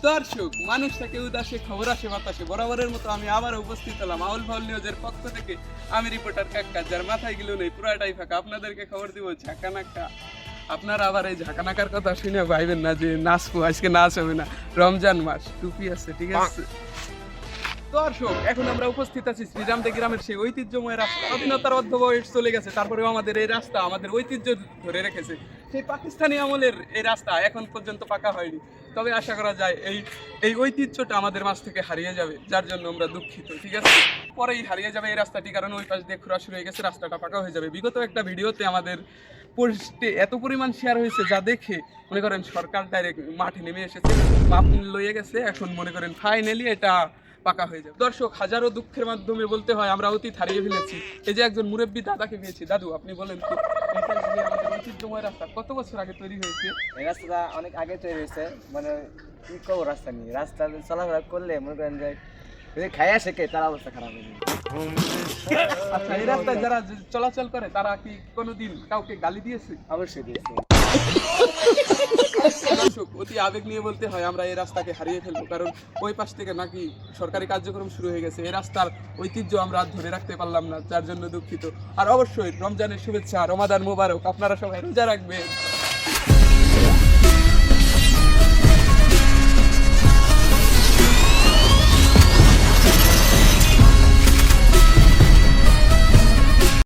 দর্শক, মানুষ থেকে উদাসে খবর আসে বাতাসে বরাবরের মতো আমি আবার উপস্থিত হলাম আউল ফাউল নিউজের পক্ষ থেকে। আমি রিপোর্টার কাক্কা, যার মাথায় গেল নেই, পুরাটাই ফাঁকা। আপনাদেরকে খবর দিব ঝাঁকানাকা। আপনারা আবার এই ঝাঁকানাকার কথা শুনে ভাইবেন না যে নাচবো, আজকে নাচ হবে না, রমজান মাস, টুপি আছে, ঠিক আছে। দর্শক, এখন আমরা উপস্থিত আছি শ্রীরামদে গ্রামের সেই ঐতিহ্যময় রাস্তা। স্বাধীনতার অর্ধবয়স চলে গেছে, তারপরেও আমাদের এই রাস্তা আমাদের ঐতিহ্য ধরে রেখেছে। সেই পাকিস্তানি আমলের এই রাস্তা এখন পর্যন্ত পাকা হয়নি, তবে আশা করা যায় এই ঐতিহ্যটা আমাদের মাঝ থেকে হারিয়ে যাবে, যার জন্য আমরা দুঃখিত, ঠিক আছে। পরেই হারিয়ে যাবে এই রাস্তাটি, কারণ ওই পাশ দিয়ে খোঁড়া শুরু হয়ে গেছে, রাস্তাটা পাকা হয়ে যাবে। বিগত একটা ভিডিওতে আমাদের পোস্টে এত পরিমাণ শেয়ার হয়েছে, যা দেখে মনে করেন সরকার ডাইরেক্ট মাঠে নেমে এসেছে, মাপ লইয়ে গেছে। এখন মনে করেন ফাইনালি এটা পাকা হয়ে যাবে। দর্শক, হাজারো দুঃখের মাধ্যমে বলতে হয় আমরা অতীত হারিয়ে ফেলেছি। এই যে একজন মুরব্বী দাদাকে পেয়েছি। দাদু, আপনি বলেন তো, এটা যে আমাদের ঐতিহ্যময় রাস্তা কত বছর আগে তৈরি হয়েছে? এই রাস্তাটা অনেক আগে তৈরি হয়েছে, মানে কি করবো রাস্তা নিয়ে। রাস্তা চলাফেরা করলে মনে করেন যে যদি খাইয়া শেখে তার অবস্থা খারাপ হয়ে যাবে। আচ্ছা, এই রাস্তায় যারা চলাচল করে তারা কি কোনোদিন কাউকে গালি দিয়েছে? অবশ্যই দিয়েছে। দর্শক, অতি আবেগ নিয়ে বলতে হয় আমরা এই রাস্তাকে হারিয়ে ফেলবো, কারণ ওই পাশ থেকে নাকি সরকারি কার্যক্রম শুরু হয়ে গেছে। এই রাস্তার ঐতিহ্য আমরা আর ধরে রাখতে পারলাম না, যার জন্য দুঃখিত। আর অবশ্যই রমজানের শুভেচ্ছা, রমাদান মোবারক। আপনারা সবাই রোজা রাখবেন।